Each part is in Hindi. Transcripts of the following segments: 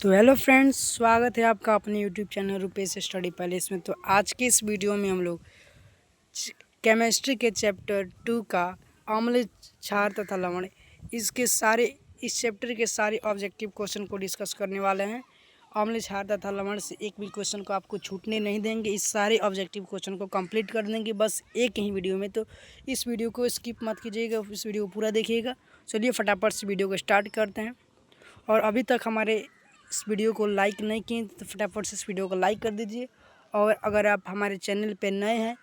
तो हेलो फ्रेंड्स, स्वागत है आपका अपने YouTube channel Rupesh study palace में। तो आज के इस वीडियो में हम लोग केमिस्ट्री के चैप्टर 2 का अम्ल, क्षार तथा लवण इस चैप्टर के सारे ऑब्जेक्टिव क्वेश्चन को डिस्कस करने वाले हैं। अम्ल, क्षार तथा लवण से एक भी क्वेश्चन को आपको छूटने नहीं देंगे। इस सारे ऑब्जेक्टिव क्वेश्चन को कंप्लीट कर देंगे बस एक ही वीडियो में। तो इस वीडियो को स्किप मत कीजिएगा, इस वीडियो को पूरा देखिएगा। चलिए फटाफट से वीडियो को स्टार्ट करते हैं। और अभी तक हमारे इस वीडियो को लाइक नहीं किए तो फटाफट से इस वीडियो को लाइक कर दीजिए। और अगर आप हमारे चैनल पर नए हैं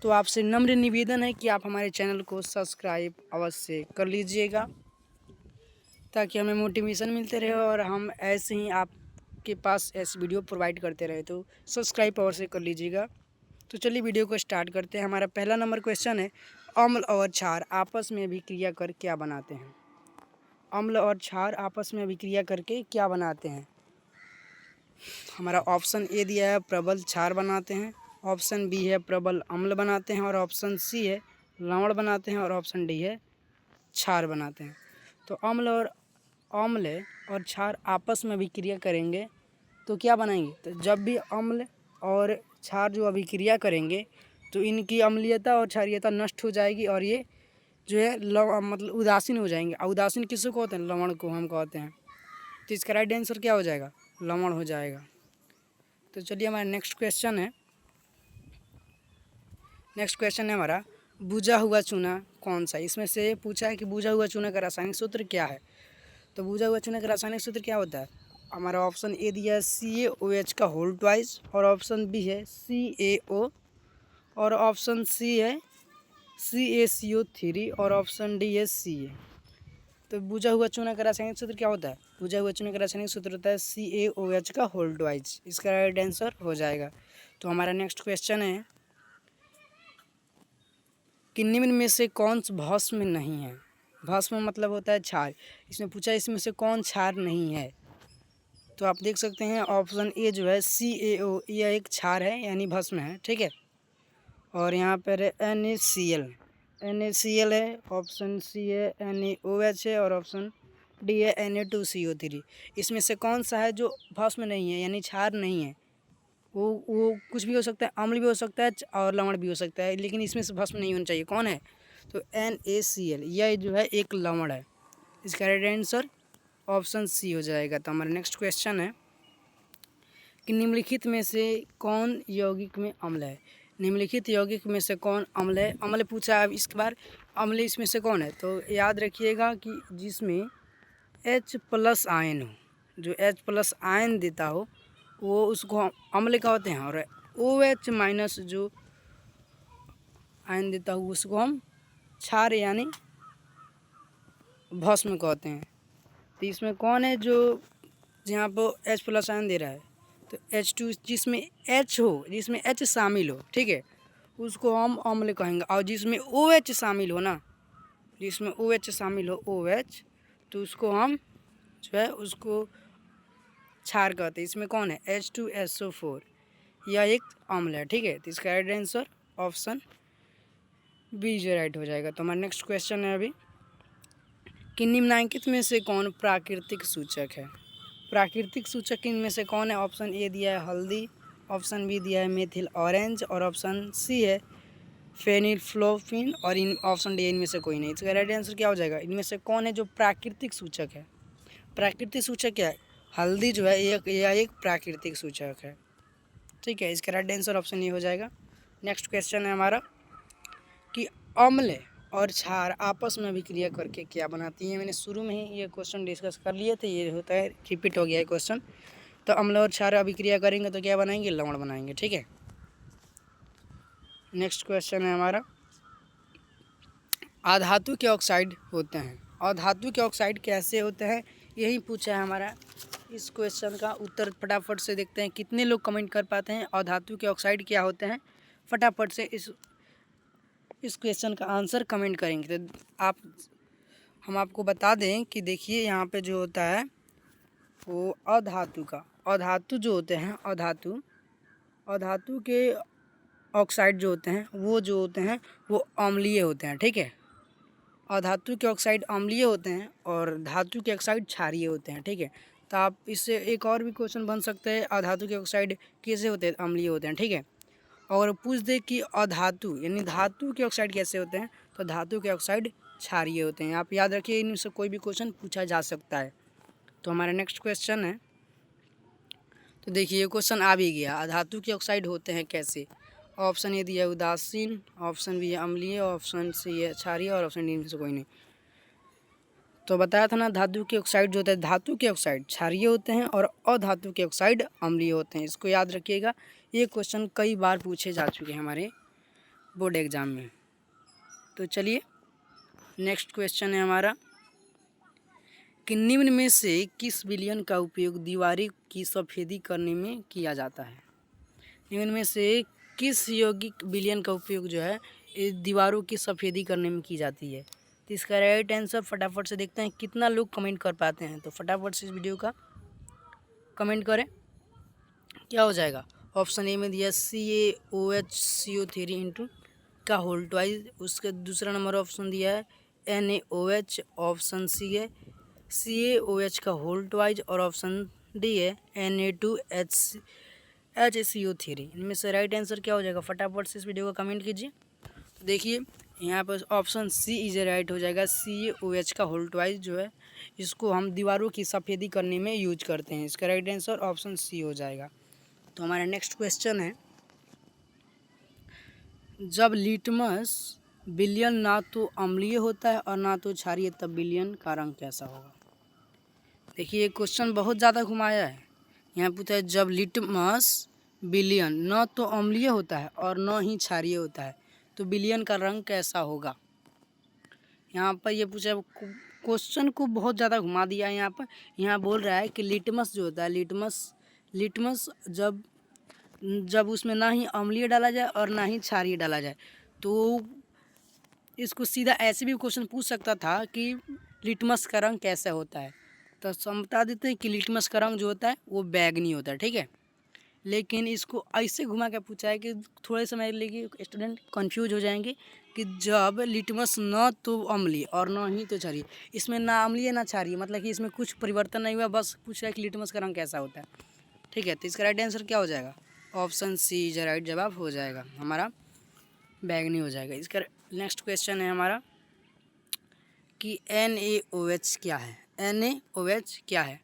तो आपसे नम्र निवेदन है कि आप हमारे चैनल को सब्सक्राइब अवश्य कर लीजिएगा, ताकि हमें मोटिवेशन मिलते रहे और हम ऐसे ही आपके पास ऐसे वीडियो प्रोवाइड करते रहे। तो सब्सक्राइब अवश्य कर लीजिएगा। तो चलिए वीडियो को स्टार्ट करते हैं। हमारा पहला नंबर क्वेश्चन है, अम्ल और क्षार आपस में अभिक्रिया कर क्या बनाते हैं। अम्ल और क्षार आपस में अभिक्रिया करके क्या बनाते हैं। हमारा ऑप्शन ए दिया है प्रबल क्षार बनाते हैं, ऑप्शन बी है प्रबल अम्ल बनाते हैं, और ऑप्शन सी है लवण बनाते हैं, और ऑप्शन डी है क्षार बनाते हैं। तो अम्ल और क्षार आपस में अभिक्रिया करेंगे तो क्या बनाएंगे। तो जब भी अम्ल और क्षार जो अभिक्रिया करेंगे तो इनकी अम्लीयता और क्षारीयता नष्ट हो जाएगी और ये जो है मतलब उदासीन हो जाएंगे। उदासीन किसको कहते हैं, लवण को हम कहते हैं। तो इसका राइट आंसर क्या हो जाएगा, लवण हो जाएगा। तो चलिए हमारा नेक्स्ट क्वेश्चन है हमारा, बुझा हुआ चूना कौन सा। इसमें से पूछा है कि बुझा हुआ चूना का रासायनिक सूत्र क्या है। तो बुझा हुआ चूना का रासायनिक सूत्र क्या होता है। हमारा ऑप्शन ए दिया है CaOH का होल ट्वाइस, और ऑप्शन बी है CaO, और ऑप्शन सी है CaCO3, और ऑप्शन डी है Ca। तो बुझा हुआ चूना का रासायनिक सूत्र क्या होता है। बुझा हुआ चूना का रासायनिक सूत्र होता है CaOH का होल ट्वाइस। इसका राइट आंसर हो जाएगा। तो हमारा नेक्स्ट क्वेश्चन है कि निम्न में से कौन भस्म नहीं है। भस्म मतलब होता है क्षार। इसमें पूछा है इसमें से कौन क्षार नहीं है। तो आप देख सकते हैं ऑप्शन ए जो है CaO, यह एक क्षार है यानी भस्म है, ठीक है। और यहाँ पर है NaCl है, ऑप्शन सी है NaOH है, और ऑप्शन डी है Na2CO3। इसमें से कौन सा है जो भस्म नहीं है यानी क्षार नहीं है। वो कुछ भी हो सकता है, अम्ल भी हो सकता है और लवण भी हो सकता है, लेकिन इसमें से भस्म नहीं होना चाहिए। कौन है, तो NaCl, यह जो है एक लवण है। इसका राइट आंसर ऑप्शन सी हो जाएगा। तो हमारा नेक्स्ट क्वेश्चन है कि निम्नलिखित में से कौन यौगिक में अम्ल है। निम्नलिखित यौगिक में से कौन अम्ल है। अम्ल पूछा है, अब इसके बार अम्ल इसमें से कौन है। तो याद रखिएगा कि जिसमें H+ आयन हो, जो H+ आयन देता हो वो उसको हम अम्ल कहते हैं, और OH- जो आयन देता हो उसको हम क्षार यानी भस्म कहते हैं। तो इसमें कौन है जो जहाँ पर H+ आयन दे रहा है, तो H2, जिसमें H हो, जिसमें H शामिल हो, ठीक है, उसको हम अम्ल कहेंगे। और जिसमें OH शामिल हो ना, जिसमें OH शामिल हो, OH, तो उसको हम जो है उसको क्षार कहते हैं। इसमें कौन है, H2SO4, यह एक अम्ल है, ठीक है। तो इसका राइट आंसर ऑप्शन बी जो राइट हो जाएगा। तो हमारा नेक्स्ट क्वेश्चन है अभी कि निम्नलिखित में से कौन प्राकृतिक सूचक है। प्राकृतिक सूचक इनमें से कौन है। ऑप्शन ए दिया है हल्दी, ऑप्शन बी दिया है मेथिल ऑरेंज, और ऑप्शन सी है फेनिल्फ्लोफिन, और ऑप्शन डी इनमें से कोई नहीं। इसका राइट आंसर क्या हो जाएगा, इनमें से कौन है जो प्राकृतिक सूचक है। प्राकृतिक सूचक क्या है, हल्दी जो है यह एक प्राकृतिक सूचक है, ठीक है। इसका राइट आंसर ऑप्शन ए हो जाएगा। नेक्स्ट क्वेश्चन है हमारा कि अम्ल और क्षार आपस में अभिक्रिया करके क्या बनाती है। मैंने शुरू में ही ये क्वेश्चन डिस्कस कर लिए थे, ये होता है रिपीट हो गया है क्वेश्चन। तो अम्ल और क्षार अभिक्रिया करेंगे तो क्या बनाएंगे, लवण बनाएंगे, ठीक है। नेक्स्ट क्वेश्चन है हमारा, अधातु के ऑक्साइड होते हैं। अधातु के ऑक्साइड कैसे होते हैं, यही पूछा है हमारा। इस क्वेश्चन का उत्तर फटाफट से देखते हैं कितने लोग कमेंट कर पाते हैं अधातु के ऑक्साइड क्या होते हैं। फटाफट से इस क्वेश्चन का आंसर कमेंट करेंगे। तो हम आपको बता दें कि देखिए यहाँ पे जो होता है वो अधातु जो होते हैं, अधातु के ऑक्साइड जो होते हैं वो अम्लीय होते हैं, ठीक है। अधातु के ऑक्साइड अम्लीय होते हैं और धातु के ऑक्साइड क्षारीय होते हैं, ठीक है। तो आप इससे एक और भी क्वेश्चन बन सकते हैं, अधातु के ऑक्साइड कैसे होते हैं? अम्लीय होते हैं, ठीक है। और पूछ दे कि अधातु यानी धातु के ऑक्साइड कैसे होते हैं? तो धातु के ऑक्साइड क्षारीय होते हैं। आप याद रखिए, इनसे कोई भी क्वेश्चन पूछा जा सकता है। तो हमारा नेक्स्ट क्वेश्चन है, तो देखिए ये क्वेश्चन आ भी गया, अधातु के ऑक्साइड होते हैं कैसे? ऑप्शन ए दिया उदासीन, ऑप्शन बी है अम्लीय, ऑप्शन सी है क्षारीय और ऑप्शन डी में से कोई नहीं। तो बताया था ना, धातु के ऑक्साइड जो होता है, धातु के ऑक्साइड क्षारीय होते हैं और अधातु के ऑक्साइड अम्लीय होते हैं। इसको याद रखिएगा, ये क्वेश्चन कई बार पूछे जा चुके हैं हमारे बोर्ड एग्जाम में। तो चलिए नेक्स्ट क्वेश्चन है हमारा कि निम्न में से किस विलयन का उपयोग दीवारों की सफ़ेदी करने में किया जाता है? निम्न में से किस यौगिक विलयन का उपयोग जो है दीवारों की सफ़ेदी करने में की जाती है? तो इसका राइट आंसर फटाफट से देखते हैं कितना लोग कमेंट कर पाते हैं। तो फटाफट से इस वीडियो का कमेंट करें, क्या हो जाएगा? ऑप्शन ए में दिया CaOH CO3 का होल ट्वाइज, उसके दूसरा नंबर ऑप्शन दिया है NaOH, ऑप्शन सी है CaOH का होल ट्वाइज और ऑप्शन डी है Na2HCO3। इनमें से राइट आंसर क्या हो जाएगा? फटाफट से इस वीडियो का कमेंट कीजिए। तो देखिए यहाँ पर ऑप्शन सी इज राइट हो जाएगा। CaOH का होल ट्वाइज जो है इसको हम दीवारों की सफ़ेदी करने में यूज करते हैं। इसका राइट आंसर ऑप्शन सी हो जाएगा। तो हमारा नेक्स्ट क्वेश्चन है, जब लिटमस विलयन ना तो अम्लीय होता है और ना तो क्षारीय, तब विलयन का रंग कैसा होगा? देखिए ये क्वेश्चन बहुत ज़्यादा घुमाया है। यहाँ पूछा है जब लिटमस विलयन न तो अम्लीय होता है और न ही क्षारीय होता है तो विलयन का रंग कैसा होगा? यहाँ पर ये पूछा है, क्वेश्चन को बहुत ज़्यादा घुमा दिया है। यहाँ बोल रहा है कि लिटमस जो होता है, लिटमस जब उसमें ना ही अम्लीय डाला जाए और ना ही क्षारीय डाला जाए, तो इसको सीधा ऐसे भी क्वेश्चन पूछ सकता था कि लिटमस का रंग कैसा होता है। तो हम बता देते हैं कि लिटमस का रंग जो होता है वो बैगनी होता है, ठीक है। लेकिन इसको ऐसे घुमा के पूछा है कि थोड़े समय के लिए स्टूडेंट कंफ्यूज हो जाएंगे कि जब लिटमस न तो अम्लीय और न ही तो क्षारीय, इसमें ना अम्लीय ना क्षारीय, मतलब कि इसमें कुछ परिवर्तन नहीं हुआ, बस पूछ रहा है कि लिटमस का रंग कैसा होता है, ठीक है। तो इसका राइट आंसर क्या हो जाएगा? ऑप्शन सी इज राइट जवाब हो जाएगा, हमारा बैगनी हो जाएगा। इसका नेक्स्ट क्वेश्चन है हमारा कि NaOH क्या है? NaOH क्या है?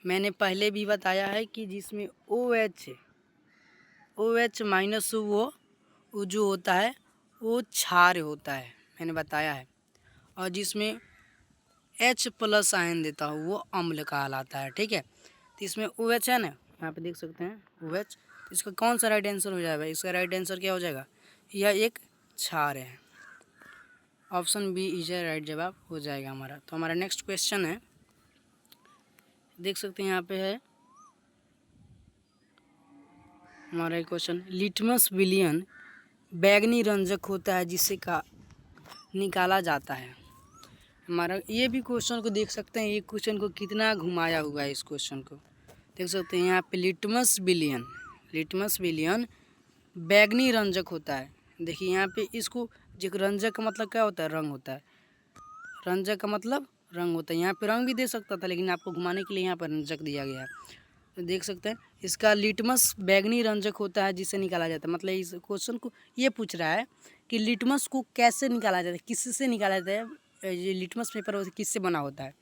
मैंने पहले भी बताया है कि जिसमें OH माइनस वो जो होता है वो क्षार होता है, मैंने बताया है। और जिसमें H प्लस आयन देता हो वो अम्ल कहलाता है, ठीक है। तो इसमें OH है ना, यहाँ पे देख सकते हैं OH। इसका कौन सा राइट आंसर हो जाएगा? इसका राइट आंसर क्या हो जाएगा? यह एक क्षार है, ऑप्शन बी इज राइट जवाब हो जाएगा हमारा। तो हमारा नेक्स्ट क्वेश्चन है, देख सकते हैं यहाँ पे है हमारा एक क्वेश्चन, लिटमस विलयन बैगनी रंजक होता है जिसे का निकाला जाता है। हमारा ये भी क्वेश्चन को देख सकते हैं, ये क्वेश्चन को कितना घुमाया हुआ है। इस क्वेश्चन को देख सकते हैं यहाँ पे, लिटमस विलयन बैगनी रंजक होता है। देखिए यहाँ पे इसको, जो रंजक का मतलब क्या होता है? रंग होता है। रंजक का मतलब रंग होता है। यहाँ पे रंग भी दे सकता था लेकिन आपको घुमाने के लिए यहाँ पर रंजक दिया गया है। तो देख सकते हैं इसका लिटमस बैगनी रंजक होता है जिससे निकाला जाता है। मतलब इस क्वेश्चन को ये पूछ रहा है कि लिटमस को कैसे निकाला जाता है, किससे निकाला जाता है, ये लिटमस पेपर किससे बना होता है।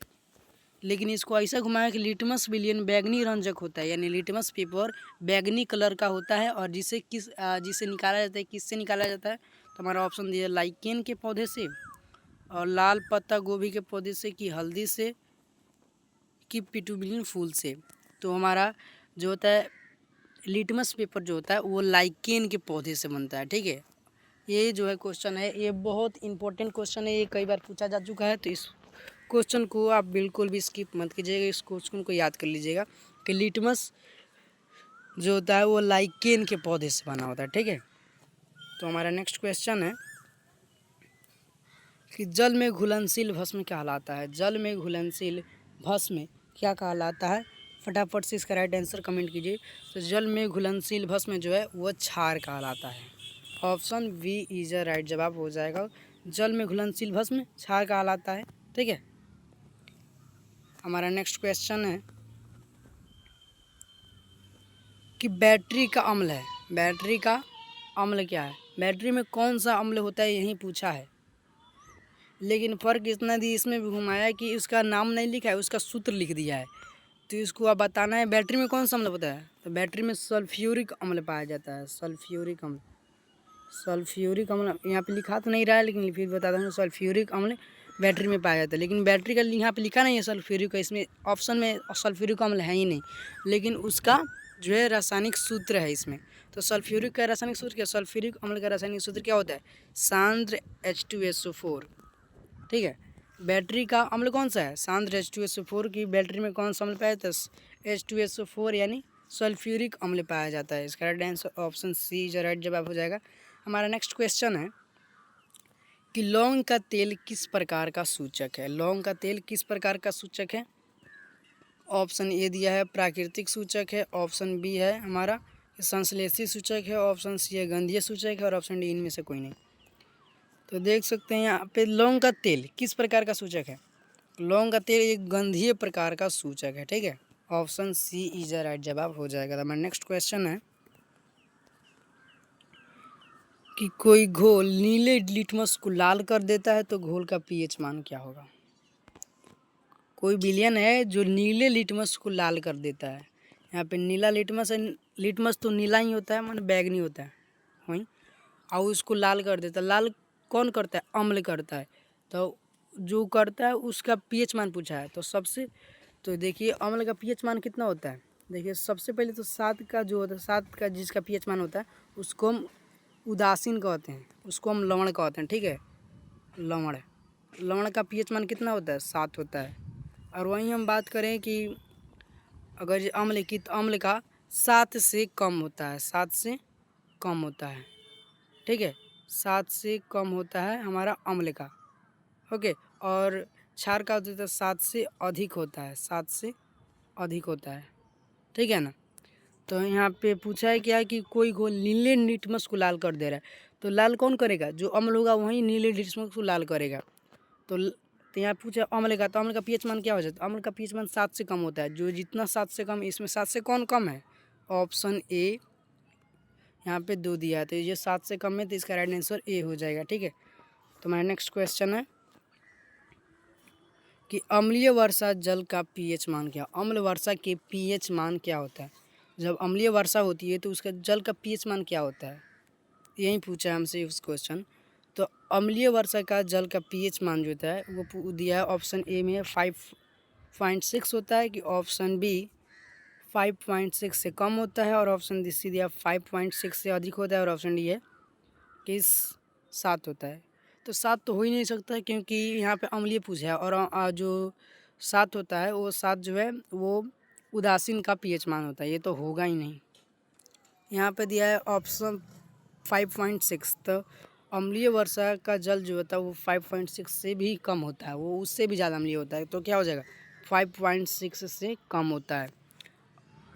लेकिन इसको ऐसा घुमाया कि लिटमस विलयन बैगनी रंजक होता है, यानी लिटमस पेपर बैगनी कलर का होता है। और जिसे निकाला जाता है, किससे निकाला जाता है? तो हमारा ऑप्शन दिया लाइकेन के पौधे से, और लाल पत्ता गोभी के पौधे से, कि हल्दी से, कि पिटूबिलियन फूल से। तो हमारा जो होता है लिटमस पेपर जो होता है वो लाइकेन के पौधे से बनता है, ठीक है। ये जो है क्वेश्चन है, ये बहुत इंपॉर्टेंट क्वेश्चन है, ये कई बार पूछा जा चुका है। तो इस क्वेश्चन को आप बिल्कुल भी स्किप मत कीजिएगा, इस क्वेश्चन को याद कर लीजिएगा कि लिटमस जो होता है वो लाइकेन के पौधे से बना होता है, ठीक है। तो हमारा नेक्स्ट क्वेश्चन है कि जल में घुलनशील भस्म कहलाता है। जल में घुलनशील भस्म क्या कहलाता है? फटाफट से इसका राइट आंसर कमेंट कीजिए। तो जल में घुलनशील भस्म जो है वो क्षार कहलाता है, ऑप्शन बी इज राइट जवाब हो जाएगा। जल में घुलनशील भस्म क्षार कहलाता है, ठीक है। हमारा नेक्स्ट क्वेश्चन है कि बैटरी का अम्ल है। बैटरी का अम्ल क्या है, बैटरी में कौन सा अम्ल होता है, यही पूछा है। लेकिन फ़र्क इतना दी इसमें भी घुमाया है कि उसका नाम नहीं लिखा है, उसका सूत्र लिख दिया है। तो इसको अब बताना है बैटरी में कौन सा अम्ल होता है। तो बैटरी में सल्फ्यूरिक अम्ल पाया जाता है। सल्फ्यूरिक अम्ल, सल्फ्यूरिक अम्ल यहाँ पे लिखा तो नहीं रहा है, लेकिन फिर बता दूँ सल्फ्यूरिक अम्ल बैटरी में पाया जाता है। लेकिन बैटरी का यहाँ पे लिखा नहीं है सल्फ्यूरिक का, इसमें ऑप्शन में सल्फ्यूरिक अम्ल है ही नहीं, लेकिन उसका जो है रासायनिक सूत्र है इसमें। तो सल्फ्यूरिक का रासायनिक सूत्र क्या, सल्फ्यूरिक अम्ल का रासायनिक सूत्र क्या होता है, सांद्र H2SO4। ठीक है, बैटरी का अम्ल कौन सा है, सांद्र H2SO4 की बैटरी में कौन सा अम्ल पाया जाता है, H2SO4 यानी सल्फ्यूरिक अम्ल पाया जाता है। इसका राइट आंसर ऑप्शन सी जो राइट जवाब हो जाएगा। हमारा नेक्स्ट क्वेश्चन है कि लौंग का तेल किस प्रकार का सूचक है। लौंग का तेल किस प्रकार का सूचक है। ऑप्शन ए दिया है प्राकृतिक सूचक है, ऑप्शन बी है हमारा संश्लेषी सूचक है, ऑप्शन सी है गंधीय सूचक है, और ऑप्शन डी इनमें से कोई नहीं। तो देख सकते हैं यहाँ पे लौंग का तेल किस प्रकार का सूचक है। लौंग का तेल एक गंधीय प्रकार का सूचक है। ठीक है, ऑप्शन सी इज राइट जवाब हो जाएगा। हमारा नेक्स्ट क्वेश्चन है कि कोई घोल नीले लिटमस को लाल कर देता है तो घोल का पीएच मान क्या होगा। कोई विलयन है जो नीले लिटमस को लाल कर देता है। यहाँ पे नीला लिटमस है, लिटमस तो नीला ही होता है, माने बैगनी होता है वहीं, और उसको लाल कर देता है। लाल कौन करता है, अम्ल करता है। तो जो करता है उसका पीएच मान पूछा है। तो देखिए अम्ल का पीएच मान कितना होता है। देखिए सबसे पहले तो 7 का जो होता है, 7 का जिसका पीएच मान होता है उसको हम उदासीन कहते हैं, उसको हम लवण कहते हैं। ठीक है, लवण, लवण का पीएच मान कितना होता है, 7 होता है। और वहीं हम बात करें कि अगर ये अम्ल की, तो अम्ल का 7 से कम होता है, 7 से कम होता है। ठीक है, 7 से कम होता है हमारा अम्ल का। ओके, और क्षार का होता है 7 से अधिक होता है, 7 से अधिक होता है। ठीक है ना। तो यहाँ पे पूछा है क्या कि कोई घोल नीले लिटमस को लाल कर दे रहा है। तो लाल कौन करेगा, जो अम्ल होगा वही नीले लिटमस को लाल करेगा। तो यहाँ पूछा अम्ल का, तो अम्ल का पीएच मान क्या हो जाता है, अम्ल का पीएच मान 7 से कम होता है। जो जितना 7 से कम, इसमें 7 से कौन कम है, ऑप्शन ए यहाँ पे 2 दिया है। तो ये 7 से कम है, तो इसका राइट आंसर ए हो जाएगा। ठीक है, तो हमारा नेक्स्ट क्वेश्चन है कि अम्लीय वर्षा जल का पीएच मान क्या, अम्ल वर्षा के पीएच मान क्या होता है। जब अम्लीय वर्षा होती है तो उसका जल का पीएच मान क्या होता है, यही पूछा है हमसे उस क्वेश्चन। तो अम्लीय वर्षा का जल का पीएच मान जो होता है वो दिया है ऑप्शन ए में 5.6 होता है, कि ऑप्शन बी 5.6 से कम होता है, और ऑप्शन सी दिया 5.6 से अधिक होता है, और ऑप्शन डी है कि 7 होता है। तो 7 तो हो ही नहीं सकता, क्योंकि यहाँ पे अम्लीय पूछा है, और जो 7 होता है वो 7 जो है वो उदासीन का पीएच मान होता है, ये तो होगा ही नहीं। यहाँ पे दिया है ऑप्शन 5.6, तो अम्लीय वर्षा का जल जो होता है वो 5.6 से भी कम होता है, वो उससे भी ज़्यादा अम्लीय होता है। तो क्या हो जाएगा, 5.6 से कम होता है।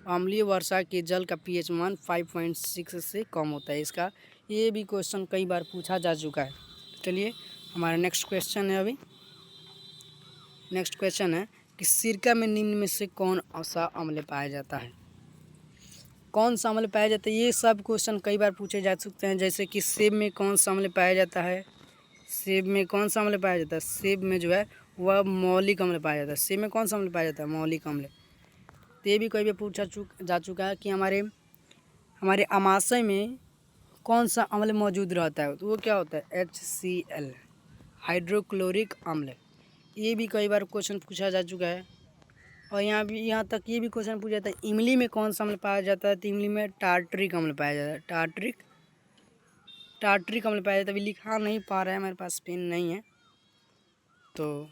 अम्लीय वर्षा के जल का पीएच मान 5.6 से कम होता है। इसका ये भी क्वेश्चन कई बार पूछा जा चुका है। चलिए हमारा नेक्स्ट क्वेश्चन है। अभी नेक्स्ट क्वेश्चन है कि सिरका में निम्न में से कौन सा अम्ल पाया जाता है। कौन सा अम्ल पाया जाता है, ये सब क्वेश्चन कई बार पूछे जा सकते हैं। जैसे कि सेब में कौन सा अम्ल पाया जाता है, सेब में कौन सा अम्ल पाया जाता है, सेब में जो है वह मौलिक अम्ल पाया जाता है। सेब में कौन सा अम्ल पाया जाता है, मौलिक अम्ल। तो ये भी कई बार पूछा जा चुका है कि हमारे आमाशय में कौन सा अम्ल मौजूद रहता है। तो वो क्या होता है, HCl, हाइड्रोक्लोरिक अम्ल। ये भी कई बार क्वेश्चन पूछा जा चुका है। और यहाँ तक ये भी क्वेश्चन पूछा जाता है इमली में कौन सा अम्ल पाया जाता है। तो इमली में टार्टरिक अम्ल पाया जाता है, टार्टरिक अम्ल पाया जाता है। अभी लिखा नहीं पा रहा है, मेरे पास पेन नहीं है, तो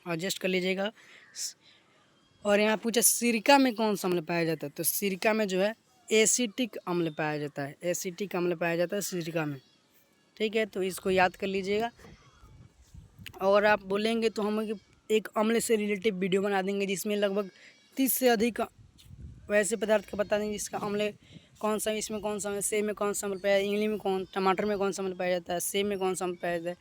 एडजस्ट कर लीजिएगा। और यहाँ पूछा सिरका में कौन सा अम्ल पाया जाता है। तो सिरका में जो है एसिटिक अम्ल पाया जाता है, एसिटिक अम्ल पाया जाता है सिरका में। ठीक है, तो इसको याद कर लीजिएगा। और आप बोलेंगे तो हम एक अम्ल से रिलेटिव वीडियो बना देंगे, जिसमें लगभग 30 से अधिक वैसे पदार्थ का बता देंगे जिसका अम्ल कौन सा, इसमें कौन सा, सेब में कौन सा अम्ल पाया, इमली में कौन, टमाटर में कौन सा अम्ल पाया जाता है, सेब में कौन सा अम्ल पाया जाता है।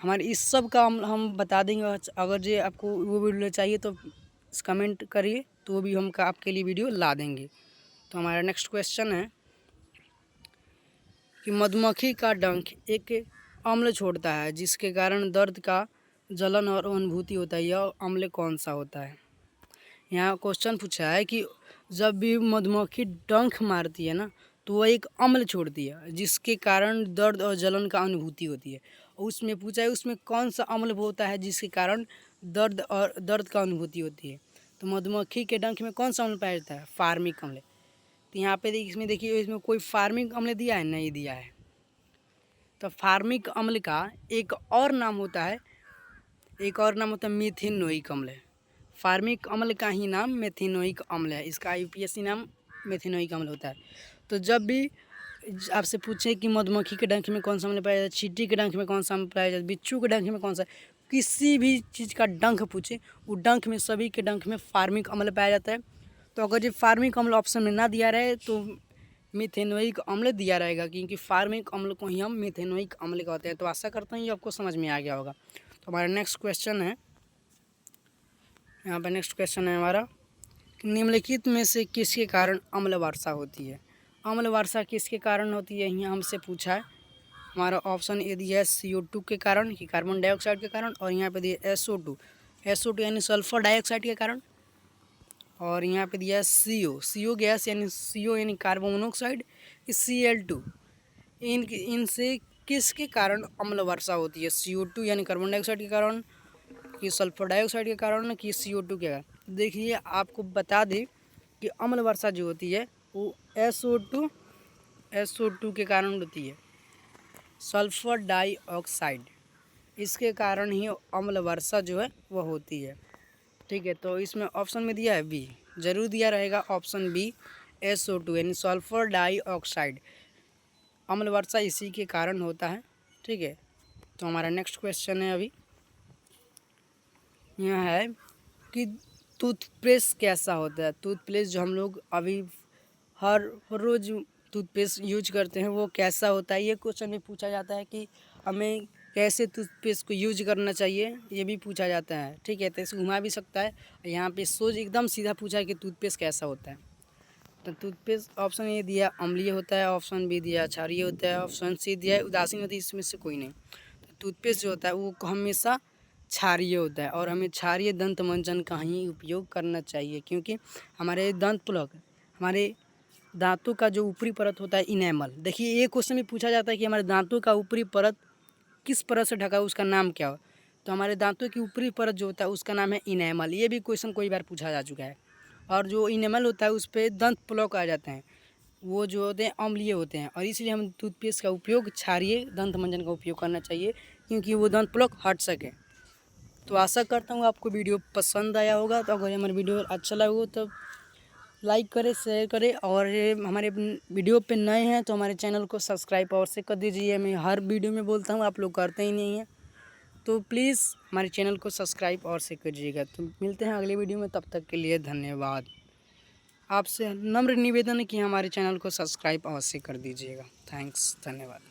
हमारे इस सब का हम बता देंगे। अगर जो आपको वो वीडियो चाहिए तो कमेंट करिए, तो वो भी हम आपके लिए वीडियो ला देंगे। तो हमारा नेक्स्ट क्वेश्चन है कि मधुमक्खी का डंक एक अम्ल छोड़ता है जिसके कारण दर्द का जलन और अनुभूति होता है, यह अम्ल कौन सा होता है। यहाँ क्वेश्चन पूछा है कि जब भी मधुमक्खी डंक मारती है ना तो वह एक अम्ल छोड़ती है जिसके कारण दर्द और जलन का अनुभूति होती है। और उसमें पूछा है उसमें कौन सा अम्ल होता है जिसके कारण दर्द का अनुभूति होती है। तो मधुमक्खी के डंक में कौन सा अम्ल पाया जाता है, फार्मिक अम्ल। तो यहाँ पे इसमें देखिए इसमें कोई फार्मिक अम्ल दिया है, नहीं दिया है। तो फार्मिक अम्ल का एक और नाम होता है मेथिओनिक अम्ल। फार्मिक अम्ल का ही नाम मेथिओनिक अम्ल है, इसका यूपीएससी नाम मेथिओनिक अम्ल होता है। तो जब भी आपसे पूछे कि मधुमक्खी के डंक में कौन सा अम्ल पाया जाता है, चींटी के डंक में कौन सा अम्ल पाया जाता है, बिच्छू के डंक में कौन सा, किसी भी चीज़ का डंक पूछे वो डंक में सभी के डंक में फार्मिक अम्ल पाया जाता है। तो अगर ये फार्मिक अम्ल ऑप्शन में ना दिया रहे तो मेथिओनिक अम्ल दिया रहेगा, क्योंकि फार्मिक अम्ल को ही हम मेथिओनिक अम्ल कहते हैं। तो आशा करता हूँ ये आपको समझ में आ गया होगा। तो हमारा नेक्स्ट क्वेश्चन है, यहाँ पर नेक्स्ट क्वेश्चन है हमारा, निम्नलिखित में से किसके कारण अम्ल वर्षा होती है। अम्ल वर्षा किसके कारण होती है, यहाँ हमसे पूछा है। हमारा ऑप्शन ए दिया है CO2 के कारण, कि कार्बन डाइऑक्साइड के कारण, और यहाँ पे दिया SO2 यानी सल्फर डाइऑक्साइड के कारण, और यहाँ पे दिया है CO गैस यानी CO यानी कार्बन मोनोऑक्साइड, Cl2। इनसे किसके कारण अम्ल वर्षा होती है, CO2 यानी कार्बन डाइऑक्साइड के कारण, कि सल्फर डाइऑक्साइड के कारण, कि CO2 के कारण। देखिए आपको बता दें कि अम्ल वर्षा जो होती है वो SO2 के कारण होती है, सल्फर डाइऑक्साइड, इसके कारण ही अम्ल वर्षा जो है वह होती है। ठीक है, तो इसमें ऑप्शन में दिया है बी, जरूर दिया रहेगा ऑप्शन बी, SO2 यानी सल्फर डाइऑक्साइड, अम्ल वर्षा इसी के कारण होता है। ठीक है, तो हमारा नेक्स्ट क्वेश्चन है अभी यह है कि टूथपेस्ट कैसा होता है। टूथपेस्ट जो हम लोग अभी हर रोज़ टूथपेस्ट यूज करते हैं वो कैसा होता है, ये क्वेश्चन भी पूछा जाता है कि हमें कैसे टूथपेस्ट को यूज करना चाहिए, ये भी पूछा जाता है। ठीक है, तो इसे घुमा भी सकता है। यहाँ पे सोच एकदम सीधा पूछा है कि टूथपेस्ट कैसा होता है। तो टूथपेस्ट ऑप्शन ए दिया अम्लीय होता है, ऑप्शन बी दिया क्षारीय होता है, ऑप्शन सी दिया है उदासीन होती है, इसमें से कोई नहीं। तो टूथपेस्ट जो होता है वो हमेशा क्षारीय होता है और हमें क्षारीय दंत मंजन का ही उपयोग करना चाहिए, क्योंकि हमारे दंत प्लग, हमारे दांतों का जो ऊपरी परत होता है इनेमल, देखिए ये क्वेश्चन भी पूछा जाता है कि हमारे दांतों का ऊपरी परत किस परत से ढका है, उसका नाम क्या हो। तो हमारे दांतों की ऊपरी परत जो होता है उसका नाम है इनेमल। ये भी क्वेश्चन कई बार पूछा जा चुका है। और जो इनेमल होता है उस पर दंत प्लग आ जाते हैं, वो जो होते हैं अम्लीय होते हैं, और इसलिए हम टूथपेस्ट का उपयोग क्षारीय दंत मंजन का उपयोग करना चाहिए, क्योंकि वो दंत प्लग हट सके। तो आशा करता हूँ आपको वीडियो पसंद आया होगा। तो अगर हमारा वीडियो अच्छा लगा हो तो लाइक करें, शेयर करें, और हमारे वीडियो पे नए हैं तो हमारे चैनल को सब्सक्राइब और से कर दीजिए। मैं हर वीडियो में बोलता हूँ, आप लोग करते ही नहीं हैं, तो प्लीज़ हमारे चैनल को सब्सक्राइब और से करिएगा। तो मिलते हैं अगले वीडियो में, तब तक के लिए धन्यवाद। आपसे नम्र निवेदन है कि हमारे चैनल को सब्सक्राइब अवश्य कर दीजिएगा। थैंक्स, धन्यवाद।